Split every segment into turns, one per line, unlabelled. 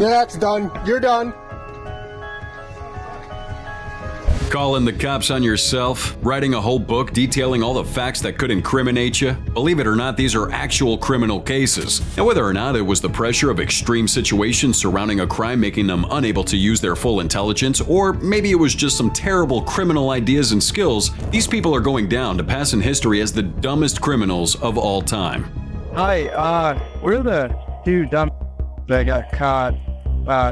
Yeah, it's done. You're done.
Calling the cops on yourself, writing a whole book detailing all the facts that could incriminate you. Believe it or not, these are actual criminal cases. And whether or not it was the pressure of extreme situations surrounding a crime making them unable to use their full intelligence, or maybe it was just some terrible criminal ideas and skills, these people are going down to pass in history as the dumbest criminals of all time.
Hi, we're the two dumb that got caught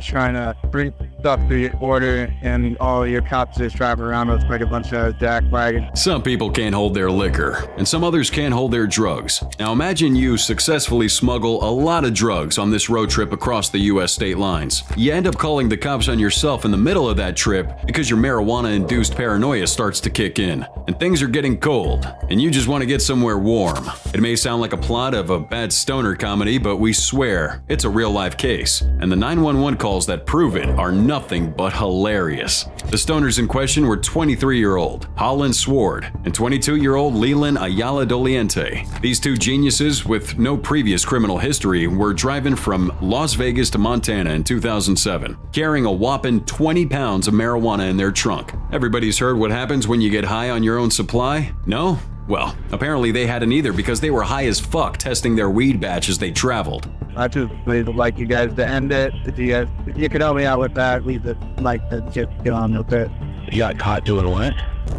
trying to bring stuff to your order, and all your cops just drive around with like a bunch of jack wagons.
Some people can't hold their liquor, and some others can't hold their drugs. Now imagine you successfully smuggle a lot of drugs on this road trip across the US state lines. You end up calling the cops on yourself in the middle of that trip because your marijuana-induced paranoia starts to kick in, and things are getting cold, and you just want to get somewhere warm. It may sound like a plot of a bad stoner comedy, but we swear it's a real-life case, and the 911 calls that prove it are nothing but hilarious. The stoners in question were 23-year-old Holland Sword and 22-year-old Leland Ayala Doliente. These two geniuses with no previous criminal history were driving from Las Vegas to Montana in 2007, carrying a whopping 20 pounds of marijuana in their trunk. Everybody's heard what happens when you get high on your own supply? No? Well, apparently they hadn't either because they were high as fuck testing their weed batch as they traveled.
I just would like you guys to end it. If you could help me out with that, we'd like to just get on with it.
You got caught doing what?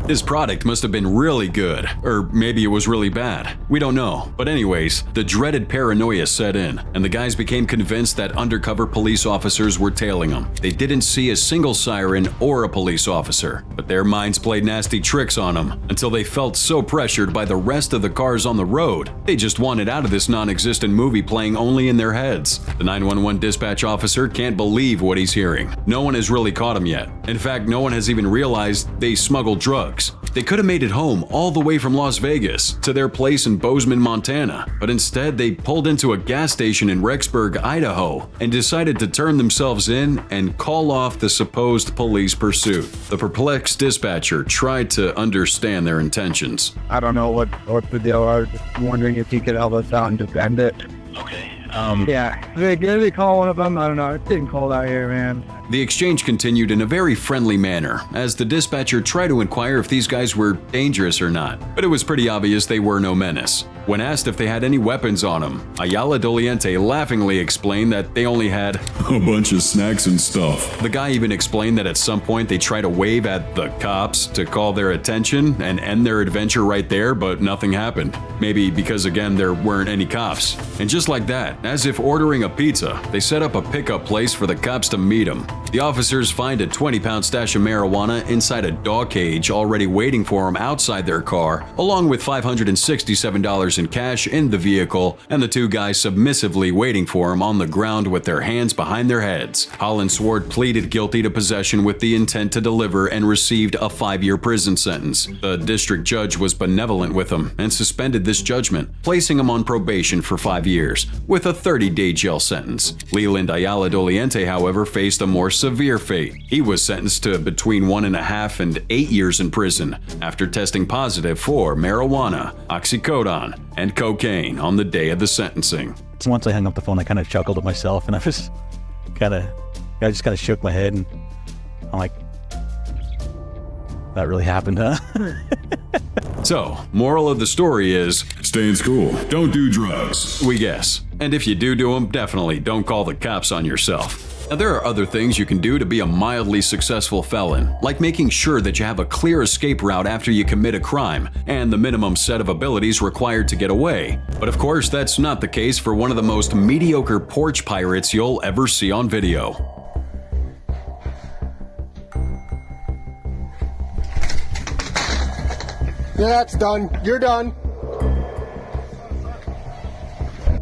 This product must have been really good, or maybe it was really bad. We don't know. But anyways, the dreaded paranoia set in, and the guys became convinced that undercover police officers were tailing them. They didn't see a single siren or a police officer, but their minds played nasty tricks on them until they felt so pressured by the rest of the cars on the road, they just wanted out of this non-existent movie playing only in their heads. The 911 dispatch officer can't believe what he's hearing. No one has really caught him yet. In fact, no one has even realized they smuggled drugs. They could have made it home all the way from Las Vegas to their place in Bozeman, Montana, but instead they pulled into a gas station in Rexburg, Idaho, and decided to turn themselves in and call off the supposed police pursuit. The perplexed dispatcher tried to understand their intentions.
I don't know what the deal. I was just wondering if you could help us out and defend it.
Okay.
Yeah. Did they call one of them? I don't know. It's getting cold out here, man.
The exchange continued in a very friendly manner as the dispatcher tried to inquire if these guys were dangerous or not, but it was pretty obvious they were no menace. When asked if they had any weapons on them, Ayala Doliente laughingly explained that they only had
a bunch of snacks and stuff.
The guy even explained that at some point they tried to wave at the cops to call their attention and end their adventure right there, but nothing happened. Maybe because again there weren't any cops. And just like that, as if ordering a pizza, they set up a pickup place for the cops to meet them. The officers find a 20-pound stash of marijuana inside a dog cage already waiting for them outside their car, along with $567 in cash in the vehicle, and the two guys submissively waiting for him on the ground with their hands behind their heads. Holland Sword pleaded guilty to possession with the intent to deliver and received a 5-year prison sentence. The district judge was benevolent with him and suspended this judgment, placing him on probation for 5 years, with a 30-day jail sentence. Leland Ayala Doliente, however, faced a more severe fate. He was sentenced to between 1.5 and 8 years in prison after testing positive for marijuana, oxycodone, and cocaine on the day of the sentencing.
So once I hung up the phone, I kind of chuckled to myself, and I just kind of shook my head, and I'm like, that really happened, huh?
So, moral of the story is,
Stay in school. Don't do drugs.
we guess. And if you do them, definitely don't call the cops on yourself. Now, there are other things you can do to be a mildly successful felon, like making sure that you have a clear escape route after you commit a crime, and the minimum set of abilities required to get away. But of course, that's not the case for one of the most mediocre porch pirates you'll ever see on video.
Yeah, it's done. You're done.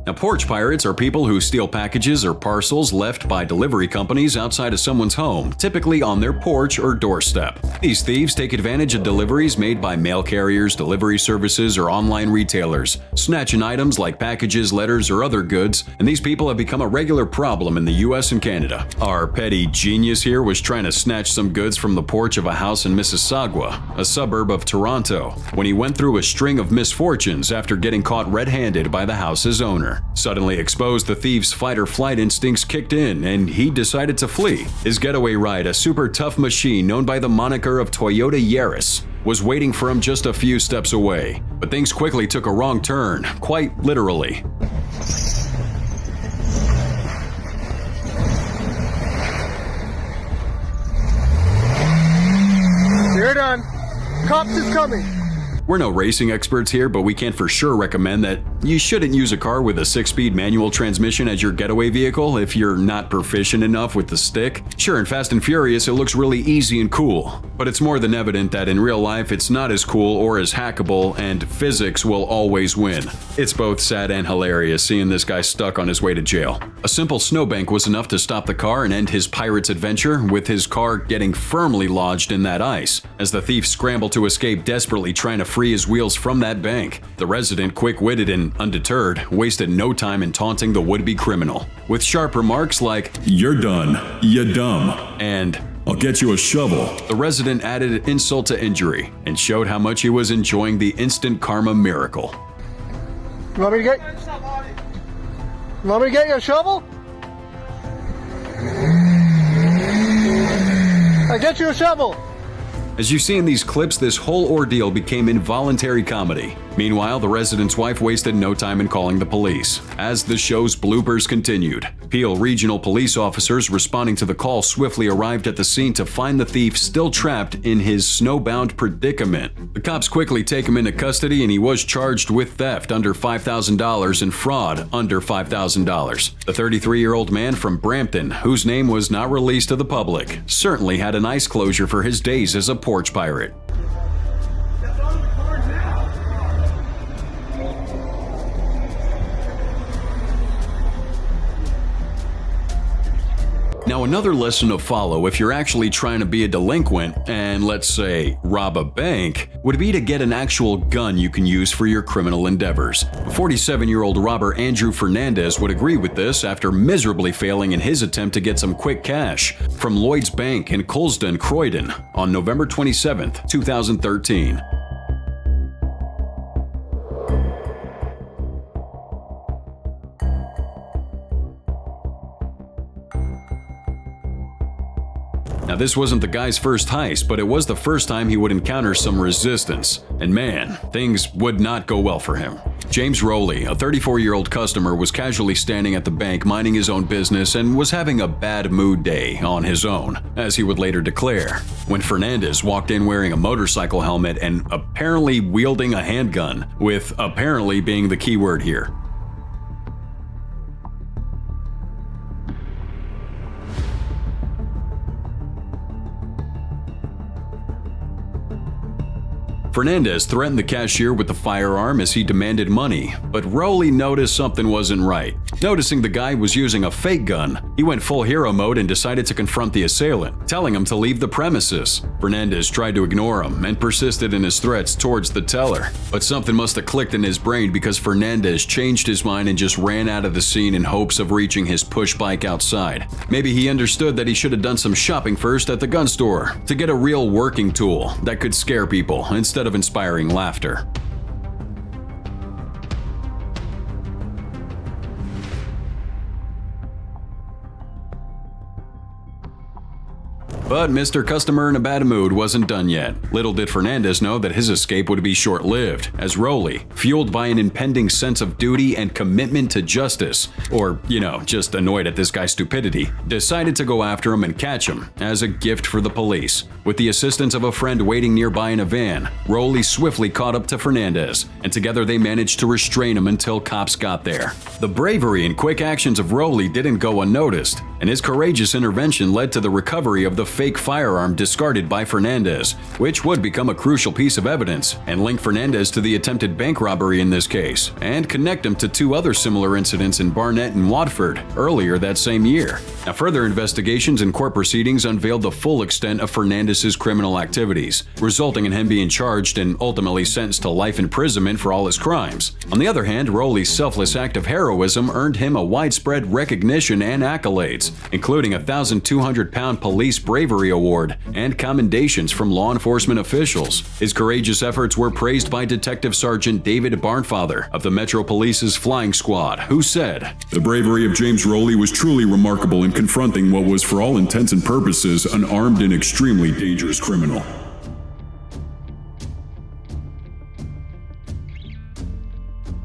Now, porch pirates are people who steal packages or parcels left by delivery companies outside of someone's home, typically on their porch or doorstep. These thieves take advantage of deliveries made by mail carriers, delivery services, or online retailers, snatching items like packages, letters, or other goods, and these people have become a regular problem in the US and Canada. Our petty genius here was trying to snatch some goods from the porch of a house in Mississauga, a suburb of Toronto, when he went through a string of misfortunes after getting caught red-handed by the house's owner. customer. Suddenly exposed, the thief's fight-or-flight instincts kicked in, and he decided to flee. His getaway ride, a super tough machine known by the moniker of Toyota Yaris, was waiting for him just a few steps away. But things quickly took a wrong turn, quite literally.
You're done. Cops is coming.
We're no racing experts here, but we can for sure recommend that you shouldn't use a car with a 6-speed manual transmission as your getaway vehicle if you're not proficient enough with the stick. Sure, in Fast and Furious it looks really easy and cool, but it's more than evident that in real life it's not as cool or as hackable, and physics will always win. It's both sad and hilarious seeing this guy stuck on his way to jail. A simple snowbank was enough to stop the car and end his pirate's adventure, with his car getting firmly lodged in that ice, as the thief scrambled to escape, desperately trying to free his wheels from that bank. The resident, quick-witted and undeterred, wasted no time in taunting the would-be criminal, with sharp remarks like,
You're done, you dumb.
and
I'll get you a shovel.
the resident added insult to injury and showed how much he was enjoying the instant karma miracle.
You want me to get you a shovel? I get you a shovel.
As you see in these clips, this whole ordeal became involuntary comedy. Meanwhile, the resident's wife wasted no time in calling the police. As the show's bloopers continued, Peel Regional Police officers responding to the call swiftly arrived at the scene to find the thief still trapped in his snowbound predicament. The cops quickly take him into custody, and he was charged with theft under $5,000 and fraud under $5,000. The 33-year-old man from Brampton, whose name was not released to the public, certainly had a nice closure for his days as a porch pirate. Now, another lesson to follow if you're actually trying to be a delinquent and, let's say, rob a bank, would be to get an actual gun you can use for your criminal endeavors. 47-year-old robber Andrew Fernandez would agree with this after miserably failing in his attempt to get some quick cash from Lloyd's Bank in Colston, Croydon on November 27, 2013. Now, this wasn't the guy's first heist, but it was the first time he would encounter some resistance. And man, things would not go well for him. James Rowley, a 34-year-old customer, was casually standing at the bank minding his own business and was having a bad mood day on his own, as he would later declare, when Fernandez walked in wearing a motorcycle helmet and apparently wielding a handgun, with apparently being the key word here. Fernandez threatened the cashier with the firearm as he demanded money, but Rowley noticed something wasn't right. Noticing the guy was using a fake gun, he went full hero mode and decided to confront the assailant, telling him to leave the premises. Fernandez tried to ignore him and persisted in his threats towards the teller, but something must have clicked in his brain because Fernandez changed his mind and just ran out of the scene in hopes of reaching his push bike outside. Maybe he understood that he should have done some shopping first at the gun store to get a real working tool that could scare people instead of inspiring laughter. But Mr. Customer in a bad mood wasn't done yet. Little did Fernandez know that his escape would be short-lived, as Rowley, fueled by an impending sense of duty and commitment to justice, or, just annoyed at this guy's stupidity, decided to go after him and catch him as a gift for the police. With the assistance of a friend waiting nearby in a van, Rowley swiftly caught up to Fernandez, and together they managed to restrain him until cops got there. The bravery and quick actions of Rowley didn't go unnoticed, and his courageous intervention led to the recovery of the fake firearm discarded by Fernandez, which would become a crucial piece of evidence and link Fernandez to the attempted bank robbery in this case, and connect him to 2 other similar incidents in Barnet and Watford earlier that same year. Now, further investigations and court proceedings unveiled the full extent of Fernandez's Davis's criminal activities, resulting in him being charged and ultimately sentenced to life imprisonment for all his crimes. On the other hand, Rowley's selfless act of heroism earned him a widespread recognition and accolades, including a 1,200-pound Police Bravery Award and commendations from law enforcement officials. His courageous efforts were praised by Detective Sergeant David Barnfather of the Metro Police's Flying Squad, who said,
The bravery of James Rowley was truly remarkable in confronting what was, for all intents and purposes, an armed and extremely dangerous criminal.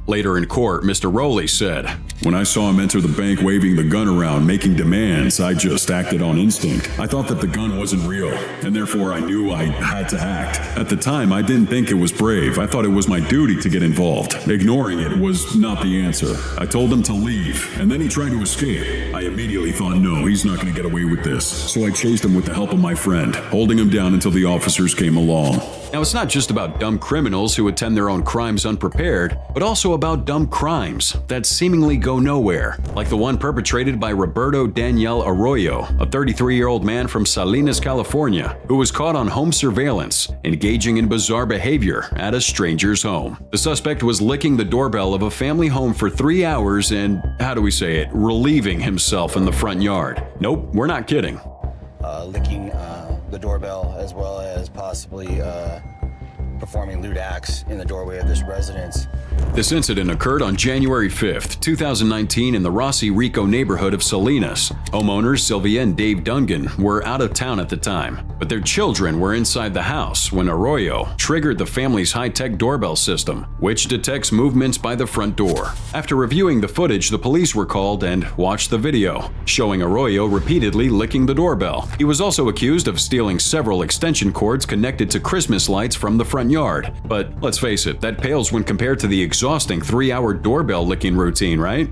Later in court, Mr. Rowley said,
When I saw him enter the bank waving the gun around, making demands, I just acted on instinct. I thought that the gun wasn't real, and therefore I knew I had to act. At the time, I didn't think it was brave. I thought it was my duty to get involved. Ignoring it was not the answer. I told him to leave, and then he tried to escape. I immediately thought, no, he's not going to get away with this. So I chased him with the help of my friend, holding him down until the officers came along.
Now, it's not just about dumb criminals who attend their own crimes unprepared, but also about dumb crimes that seemingly go nowhere, like the one perpetrated by Roberto Daniel Arroyo, a 33-year-old man from Salinas, California, who was caught on home surveillance, engaging in bizarre behavior at a stranger's home. The suspect was licking the doorbell of a family home for 3 hours and, relieving himself in the front yard. Nope, we're not kidding.
Licking the doorbell, as well as possibly performing lewd acts in the doorway of this residence.
This incident occurred on January 5th, 2019 in the Rossi Rico neighborhood of Salinas. Homeowners Sylvia and Dave Dungan were out of town at the time, but their children were inside the house when Arroyo triggered the family's high-tech doorbell system, which detects movements by the front door. After reviewing the footage, the police were called and watched the video, showing Arroyo repeatedly licking the doorbell. He was also accused of stealing several extension cords connected to Christmas lights from the front yard. But let's face it, that pales when compared to the exhausting 3-hour doorbell licking routine, right?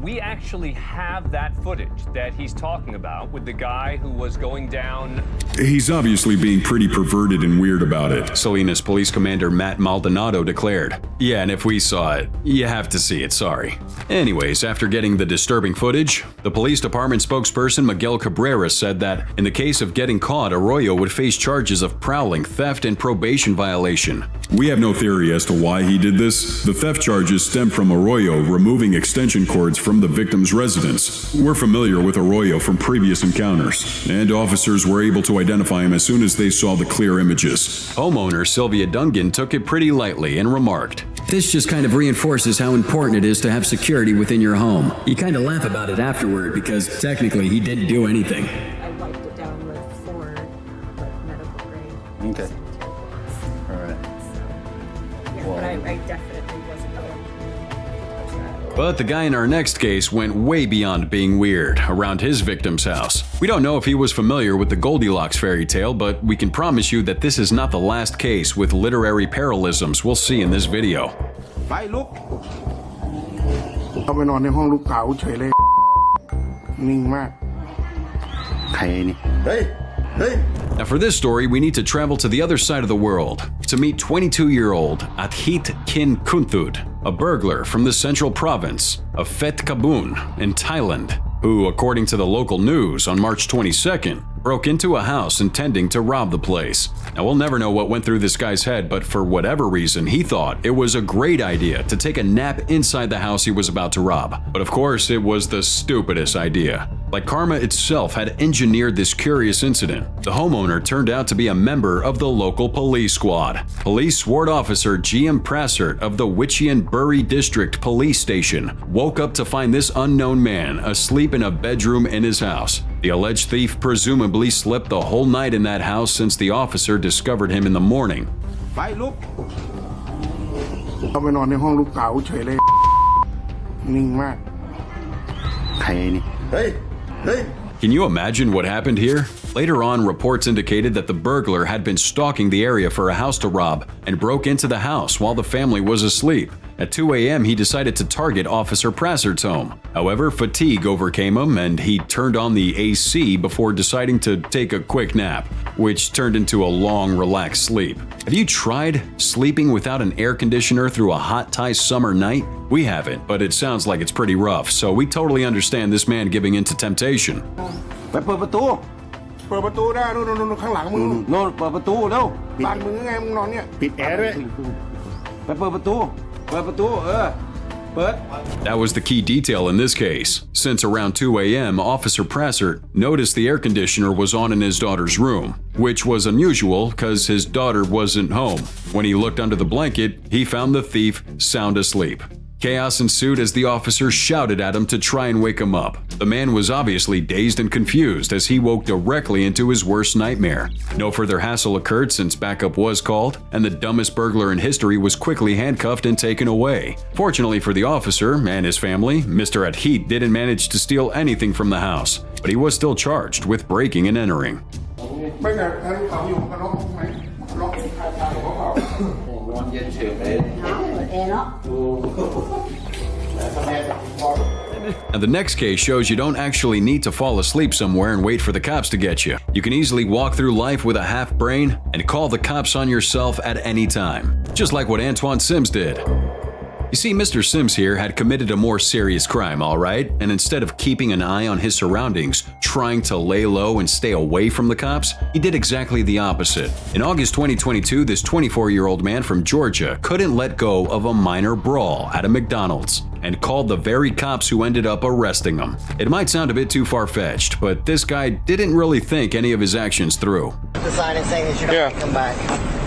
We actually have that footage that he's talking about with the guy who was going down.
He's obviously being pretty perverted and weird about it.
Salinas Police Commander Matt Maldonado declared, Yeah, and if we saw it, you have to see it, sorry. Anyways, after getting the disturbing footage, the police department spokesperson Miguel Cabrera said that in the case of getting caught, Arroyo would face charges of prowling, theft, and probation violation.
We have no theory as to why he did this. The theft charges stem from Arroyo removing extension cords from the victim's residence. We're familiar with Arroyo from previous encounters, and officers were able to identify him as soon as they saw the clear images.
Homeowner Sylvia Dungan took it pretty lightly and remarked,
This just kind of reinforces how important it is to have security within your home. You kind of laugh about it afterward because technically he didn't do anything.
I wiped it down with 4 medical grade.
Okay. All right.
Yeah,
Well-
but I definitely wasn't going to touch that.
But the guy in our next case went way beyond being weird around his victim's house. We don't know if he was familiar with the Goldilocks fairy tale, but we can promise you that this is not the last case with literary parallelisms we'll see in this video.
ไปลุกเอาไปนอนในห้องลูกสาวเฉยเลยนิ่งมากใครนี่เฮ้ย
Now for this story, we need to travel to the other side of the world to meet 22-year-old Athit Kin Kunthud, a burglar from the central province of Phet Kabun in Thailand, who, according to the local news on March 22nd, broke into a house intending to rob the place. Now, we'll never know what went through this guy's head, but for whatever reason, he thought it was a great idea to take a nap inside the house he was about to rob. But of course, it was the stupidest idea. Like karma itself had engineered this curious incident, the homeowner turned out to be a member of the local police squad. Police Sword Officer G.M. Prassert of the Wichian-Buri District Police Station woke up to find this unknown man asleep in a bedroom in his house. The alleged thief presumably slept the whole night in that house since the officer discovered him in the morning.
ไปลุกเอาไปนอนในห้องลูกสาวเฉยเลยนิ่งมากใครนี่เฮ้ย
Can you imagine what happened here? Later on, reports indicated that the burglar had been stalking the area for a house to rob and broke into the house while the family was asleep. At 2 a.m., he decided to target Officer Prassert's home. However, fatigue overcame him and he turned on the AC before deciding to take a quick nap, which turned into a long, relaxed sleep. Have you tried sleeping without an air conditioner through a hot Thai summer night? We haven't, but it sounds like it's pretty rough, so we totally understand this man giving in to temptation.
ไปเปิดประตู เปิดประตูได้นู่นข้างหลังมึง
โน่นเปิดประตูเร็ว
บ้านมึงไงมึงนอนเนี่ยปิดแอร์ด้วย
ไปเปิดประตูเปิดประตูเปิด
That was the key detail in this case, since around 2 a.m., Officer Prassert noticed the air conditioner was on in his daughter's room, which was unusual because his daughter wasn't home. When he looked under the blanket, he found the thief sound asleep. Chaos ensued as the officer shouted at him to try and wake him up. The man was obviously dazed and confused as he woke directly into his worst nightmare. No further hassle occurred since backup was called, and the dumbest burglar in history was quickly handcuffed and taken away. Fortunately for the officer and his family, Mr. At-Heat didn't manage to steal anything from the house, but he was still charged with breaking and entering.
ไม่แต่ถ้าลูกเขาอยู่กับล็อกไหมล็อกคาของเขา
นอนเย็นเฉยเลย
And the next case shows you don't actually need to fall asleep somewhere and wait for the cops to get you. You can easily walk through life with a half brain and call the cops on yourself at any time, just like what Antoine Sims did. You see, Mr. Sims here had committed a more serious crime, alright? And instead of keeping an eye on his surroundings, trying to lay low and stay away from the cops, he did exactly the opposite. In August 2022, this 24-year-old man from Georgia couldn't let go of a minor brawl at a McDonald's and called the very cops who ended up arresting him. It might sound a bit too far-fetched, but this guy didn't really think any of his actions through.
The sign is saying that you're not going to come back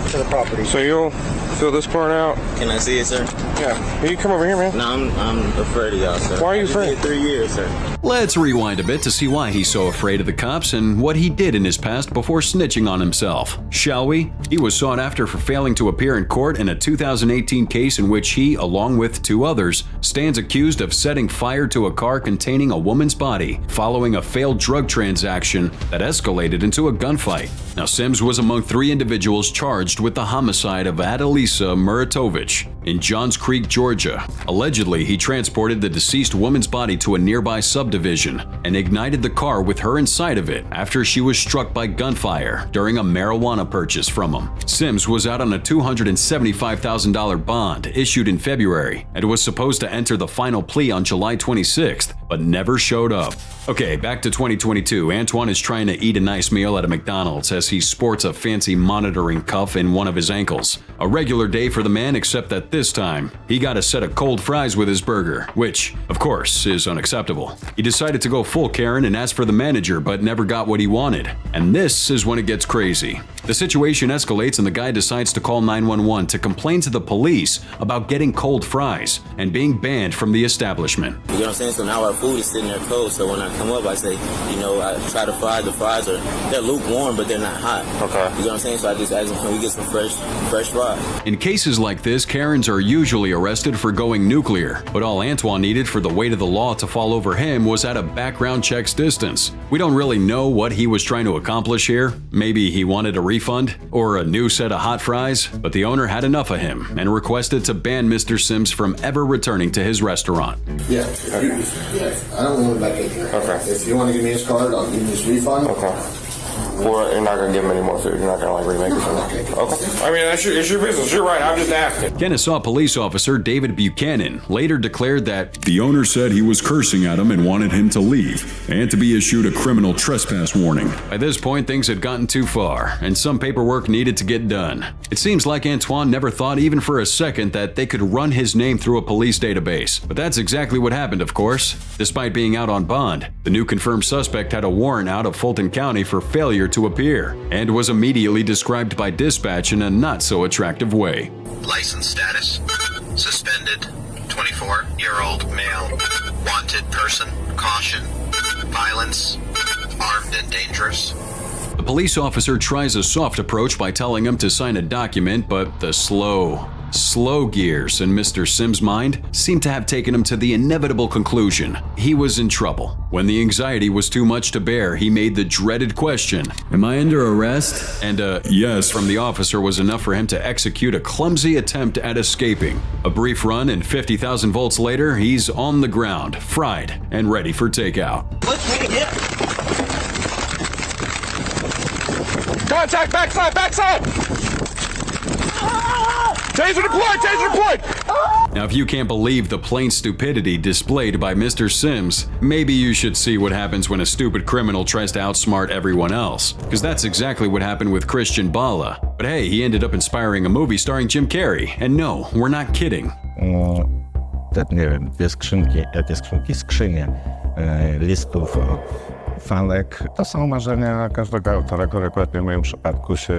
to the property.
So you'll fill this part out?
Can I see it, sir?
Yeah. You come over here, man.
No, I'm afraid of y'all, sir.
Why are you afraid?
3 years, sir.
Let's rewind a bit to see why he's so afraid of the cops and what he did in his past before snitching on himself, shall we? He was sought after for failing to appear in court in a 2018 case in which he, along with 2 others, stands accused of setting fire to a car containing a woman's body following a failed drug transaction that escalated into a gunfight. Now, Sims was among 3 individuals charged with the homicide of Adalisa Muratovich in Johns Creek, Georgia. Allegedly, he transported the deceased woman's body to a nearby subdivision and ignited the car with her inside of it after she was struck by gunfire during a marijuana purchase from him. Sims was out on a $275,000 bond issued in February and was supposed to enter the final plea on July 26th, but never showed up. Okay, back to 2022. Antoine is trying to eat a nice meal at a McDonald's as he sports a fancy monitoring cuff in one of his ankles. A regular day for the man, except that this time, he got a set of cold fries with his burger, which, of course, is unacceptable. He decided to go full Karen and ask for the manager, but never got what he wanted. And this is when it gets crazy. The situation escalates and the guy decides to call 911 to complain to the police about getting cold fries and being banned from the establishment.
You know what I'm saying? So now our food is sitting there cold, so when I come up, I say, I try to fry. The fries they're lukewarm, but they're not hot. Okay. You know what I'm saying? So I just ask them, can we get some fresh fries?
In cases like this, Karens are usually arrested for going nuclear, but all Antoine needed for the weight of the law to fall over him was at a background check's distance. We don't really know what he was trying to accomplish here. Maybe he wanted a refund or a new set of hot fries, but the owner had enough of him and requested to ban Mr. Sims from ever returning to his restaurant.
Yeah. I don't want to back in here. Okay. If you want to give me his card, I'll give you this refund. Okay.
Well, you're not going to give him any more food. You're not going to remake it. Okay. I mean, it's your business. You're right. I'm just asking.
Kennesaw police officer David Buchanan later declared that
the owner said he was cursing at him and wanted him to leave and to be issued a criminal trespass warning.
By this point, things had gotten too far and some paperwork needed to get done. It seems like Antoine never thought even for a second that they could run his name through a police database. But that's exactly what happened, of course. Despite being out on bond, the new confirmed suspect had a warrant out of Fulton County for failure to appear and was immediately described by dispatch in a not so attractive way.
License status: suspended, 24-year-old male, wanted person, caution, violence, armed and dangerous.
The police officer tries a soft approach by telling him to sign a document, but the slow gears in Mr. Sims' mind seemed to have taken him to the inevitable conclusion. He was in trouble. When the anxiety was too much to bear, he made the dreaded question,
"Am I under arrest?"
And yes from the officer was enough for him to execute a clumsy attempt at escaping. A brief run and 50,000 volts later, he's on the ground, fried and ready for takeout.
Contact backside! Taser deployed! Taser deployed!
Now, if you can't believe the plain stupidity displayed by Mr. Sims, maybe you should see what happens when a stupid criminal tries to outsmart everyone else. Because that's exactly what happened with Christian Bala. But hey, he ended up inspiring a movie starring Jim Carrey. And no, we're not kidding.
Nie wiem, skrzynie listów, falek. To są marzenia każdego autora, które akurat w moim przypadku się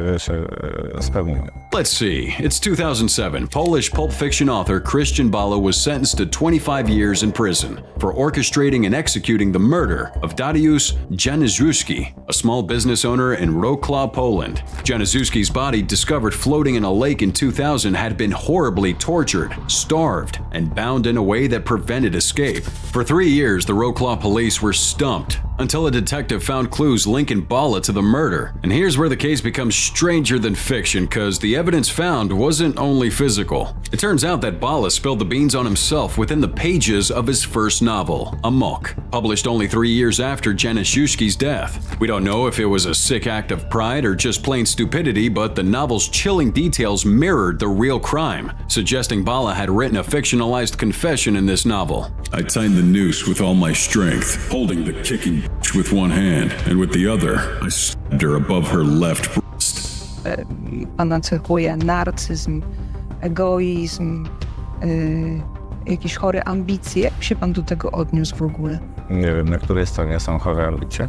spełniły.
Let's see. It's 2007. Polish pulp fiction author Christian Bala was sentenced to 25 years in prison for orchestrating and executing the murder of Dariusz Januszewski, a small business owner in Wrocław, Poland. Januszewski's body, discovered floating in a lake in 2000, had been horribly tortured, starved, and bound in a way that prevented escape. For 3 years, the Wrocław police were stumped until a detective found clues linking Bala to the murder. And here's where the case becomes stranger than fiction, because the evidence found wasn't only physical. It turns out that Bala spilled the beans on himself within the pages of his first novel, Amok, published only 3 years after Januszewski's death. We don't know if it was a sick act of pride or just plain stupidity, but the novel's chilling details mirrored the real crime, suggesting Bala had written a fictionalized confession in this novel.
I tightened the noose with all my strength, holding the kicking with one hand, and with the other, I stabbed her above her left breast.
Pana cechuje narcyzm, egoizm, jakieś chore ambicje. Jak się pan do tego odniósł w ogóle?
Nie wiem, na której stronie są chore ambicje.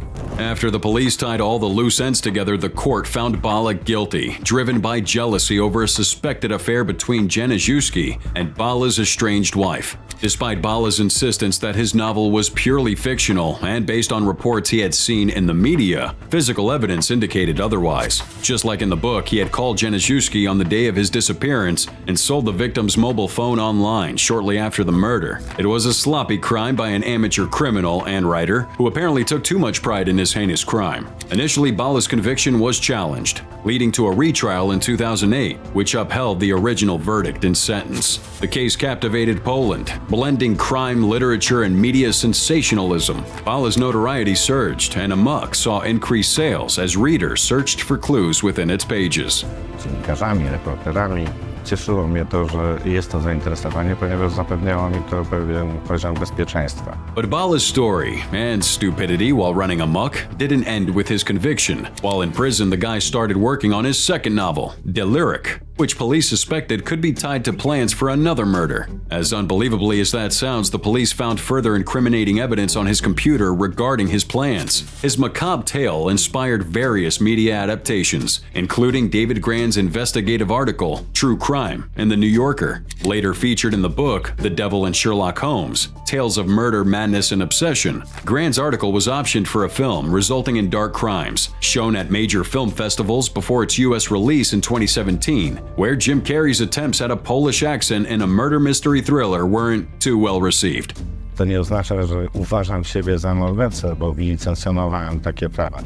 After the police tied all the loose ends together, the court found Bala guilty, driven by jealousy over a suspected affair between Januszewski and Bala's estranged wife. Despite Bala's insistence that his novel was purely fictional and based on reports he had seen in the media, physical evidence indicated otherwise. Just like in the book, he had called Januszewski on the day of his disappearance and sold the victim's mobile phone online shortly after the murder. It was a sloppy crime by an amateur criminal and writer who apparently took too much pride in his heinous crime. Initially, Bala's conviction was challenged, leading to a retrial in 2008, which upheld the original verdict and sentence. The case captivated Poland, blending crime, literature, and media sensationalism. Bala's notoriety surged, and Amok saw increased sales as readers searched for clues within its pages.
Dziennikarzami, reporterami. Cieszyło mnie to, że jest to zainteresowanie, ponieważ zapewniało mi to pewien poziom bezpieczeństwa.
But Bala's story and stupidity while running amok didn't end with his conviction. While in prison, the guy started working on his second novel, Deliric, which police suspected could be tied to plans for another murder. As unbelievably as that sounds, the police found further incriminating evidence on his computer regarding his plans. His macabre tale inspired various media adaptations, including David Grann's investigative article, True Crime, in The New Yorker. Later featured in the book, The Devil and Sherlock Holmes, Tales of Murder, Madness, and Obsession. Grann's article was optioned for a film, resulting in Dark Crimes, shown at major film festivals before its US release in 2017. Where Jim Carrey's attempts at a Polish accent in a murder mystery thriller weren't too well received.
To nie oznacza, że uważam siebie za mordercę, bo licencjonowałem takie prawa.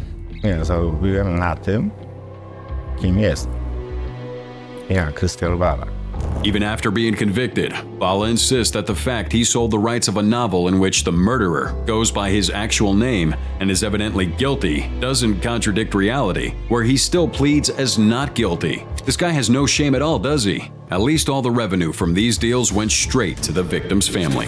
Nie, zarobiłem na tym, kim jest. Ja, Christian Bala.
Even after being convicted, Bala insists that the fact he sold the rights of a novel in which the murderer goes by his actual name and is evidently guilty doesn't contradict reality, where he still pleads as not guilty. This guy has no shame at all, does he? At least all the revenue from these deals went straight to the victim's family.